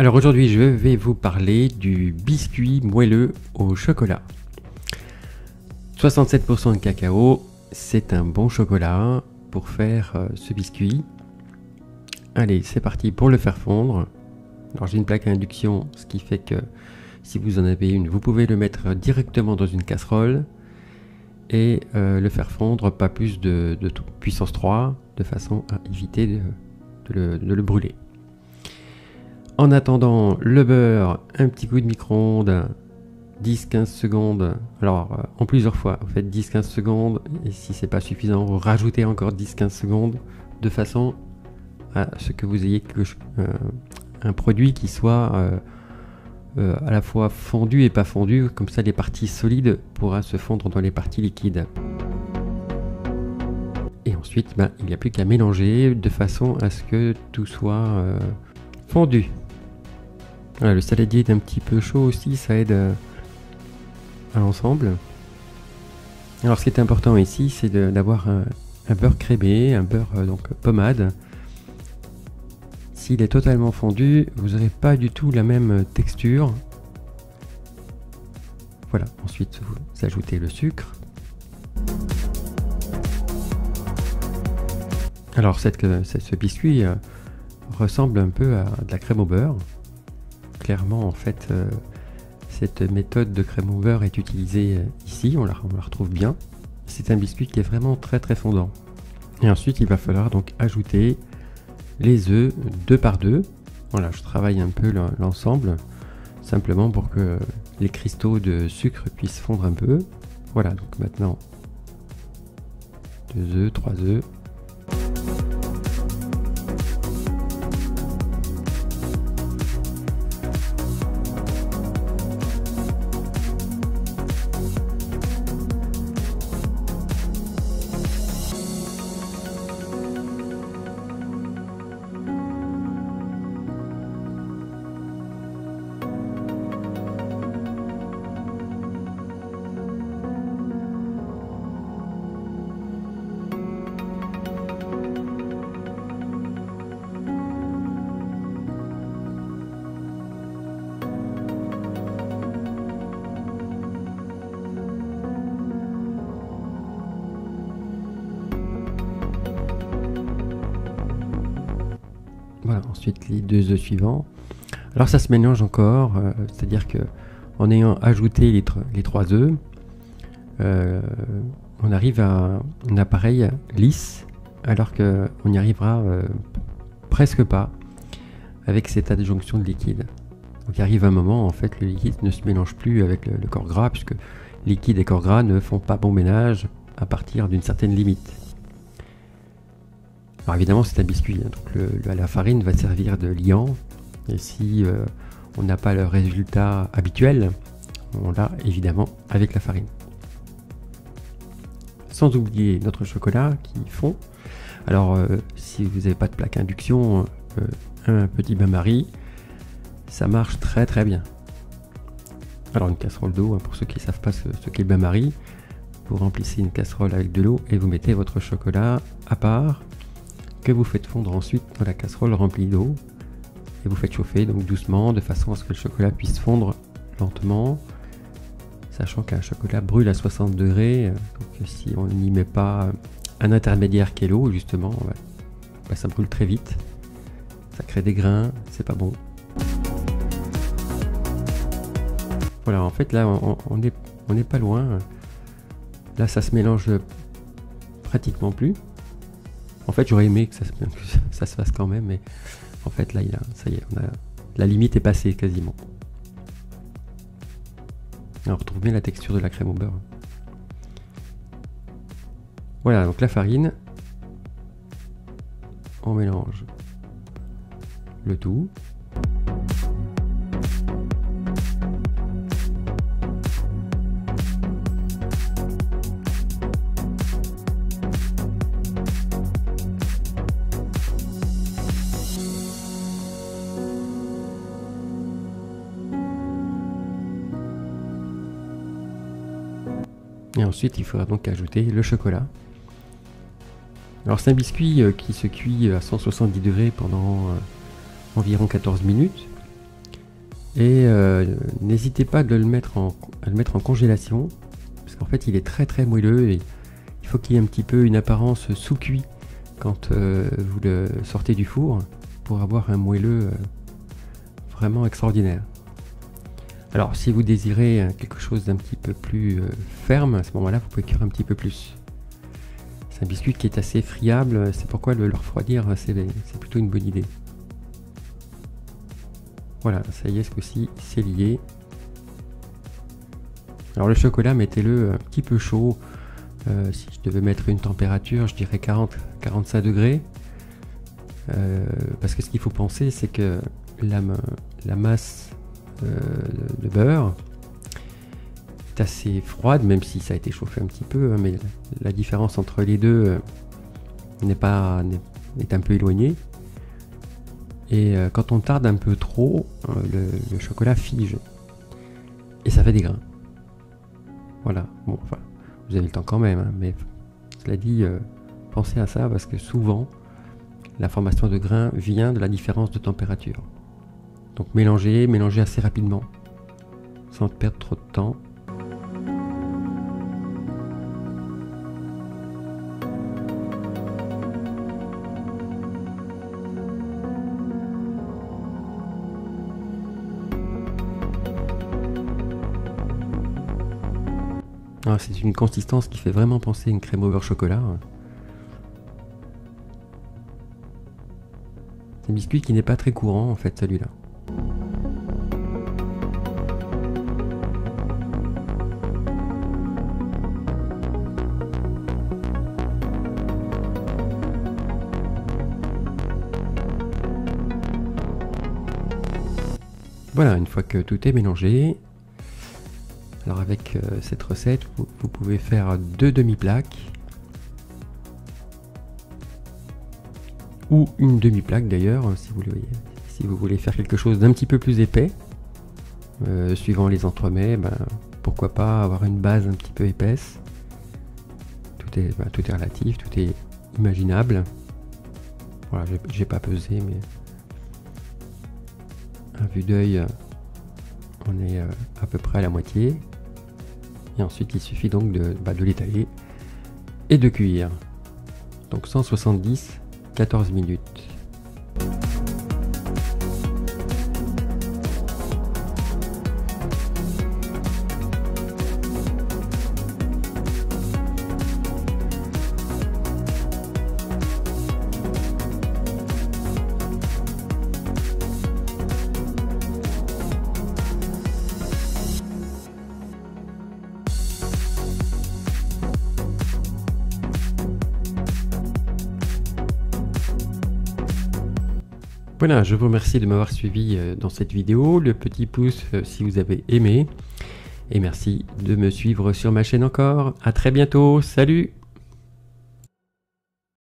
Alors aujourd'hui je vais vous parler du biscuit moelleux au chocolat. 67% de cacao, c'est un bon chocolat pour faire ce biscuit. Allez, c'est parti pour le faire fondre. Alors j'ai une plaque à induction, ce qui fait que si vous en avez une, vous pouvez le mettre directement dans une casserole et le faire fondre pas plus de puissance 3 de façon à éviter de le brûler. En attendant, le beurre, un petit coup de micro-ondes, 10-15 secondes. Alors, en plusieurs fois, vous faites 10-15 secondes. Et si c'est pas suffisant, vous rajoutez encore 10-15 secondes de façon à ce que vous ayez un produit qui soit à la fois fondu et pas fondu. Comme ça, les parties solides pourront se fondre dans les parties liquides. Et ensuite, il n'y a plus qu'à mélanger de façon à ce que tout soit fondu. Voilà, le saladier est un petit peu chaud aussi, ça aide à l'ensemble. Alors ce qui est important ici, c'est d'avoir un beurre crémé, un beurre donc pommade. S'il est totalement fondu, vous n'aurez pas du tout la même texture. Voilà, ensuite vous ajoutez le sucre. Alors ce biscuit ressemble un peu à de la crème au beurre. Clairement, en fait, cette méthode de crème au beurre est utilisée ici, on la retrouve bien. C'est un biscuit qui est vraiment très très fondant. Et ensuite, il va falloir donc ajouter les œufs 2 par 2. Voilà, je travaille un peu l'ensemble, simplement pour que les cristaux de sucre puissent fondre un peu. Voilà, donc maintenant, 2 œufs, 3 œufs. Voilà, ensuite les 2 œufs suivants. Alors ça se mélange encore, c'est-à-dire que en ayant ajouté les 3 œufs, on arrive à un appareil lisse, alors qu'on n'y arrivera presque pas avec cette adjonction de liquide. Donc il arrive un moment, en fait, le liquide ne se mélange plus avec le corps gras, puisque liquide et corps gras ne font pas bon ménage à partir d'une certaine limite. Alors évidemment c'est un biscuit, hein, donc la farine va servir de liant, et si on n'a pas le résultat habituel, on l'a évidemment avec la farine. Sans oublier notre chocolat qui fond. Alors si vous n'avez pas de plaque induction, un petit bain-marie, ça marche très très bien. Alors une casserole d'eau, hein, pour ceux qui ne savent pas ce qu'est le bain-marie, vous remplissez une casserole avec de l'eau et vous mettez votre chocolat à part, que vous faites fondre ensuite dans la casserole remplie d'eau, et vous faites chauffer donc doucement de façon à ce que le chocolat puisse fondre lentement, sachant qu'un chocolat brûle à 60 degrés, donc si on n'y met pas un intermédiaire qui est l'eau justement, ça brûle très vite, ça crée des grains, c'est pas bon. Voilà, en fait là on n'est pas loin, là ça se mélange pratiquement plus. En fait, j'aurais aimé que ça se fasse quand même, mais en fait, là, ça y est, la limite est passée quasiment. On retrouve bien la texture de la crème au beurre. Voilà, donc la farine, on mélange le tout. Et ensuite, il faudra donc ajouter le chocolat. Alors c'est un biscuit qui se cuit à 170 degrés pendant environ 14 minutes. Et n'hésitez pas à le mettre en congélation, parce qu'en fait il est très très moelleux et il faut qu'il y ait un petit peu une apparence sous-cuit quand vous le sortez du four pour avoir un moelleux vraiment extraordinaire. Alors si vous désirez quelque chose d'un petit peu plus ferme, à ce moment-là vous pouvez cuire un petit peu plus. C'est un biscuit qui est assez friable, c'est pourquoi le refroidir c'est plutôt une bonne idée. Voilà, ça y est, ce coup-ci c'est lié. Alors le chocolat, mettez-le un petit peu chaud. Si je devais mettre une température, je dirais 40-45 degrés. Parce que ce qu'il faut penser, c'est que la masse de beurre est assez froide, même si ça a été chauffé un petit peu, mais la différence entre les deux est un peu éloignée. Et quand on tarde un peu trop, le chocolat fige et ça fait des grains. Voilà, bon, enfin, vous avez le temps quand même, hein, mais cela dit, pensez à ça parce que souvent la formation de grains vient de la différence de température. Donc mélangez assez rapidement, sans perdre trop de temps. C'est une consistance qui fait vraiment penser à une crème au beurre chocolat. C'est un biscuit qui n'est pas très courant en fait, celui-là. Voilà, une fois que tout est mélangé, alors avec cette recette, vous pouvez faire 2 demi-plaques ou une demi-plaque d'ailleurs, si vous voulez faire quelque chose d'un petit peu plus épais, suivant les entremets, pourquoi pas avoir une base un petit peu épaisse. Tout est relatif, tout est imaginable. Voilà, j'ai pas pesé, mais à vue d'œil, on est à peu près à la moitié. Et ensuite, il suffit donc de l'étaler et de cuire. Donc 170, 14 minutes. Voilà, je vous remercie de m'avoir suivi dans cette vidéo, le petit pouce si vous avez aimé, et merci de me suivre sur ma chaîne encore. À très bientôt, salut!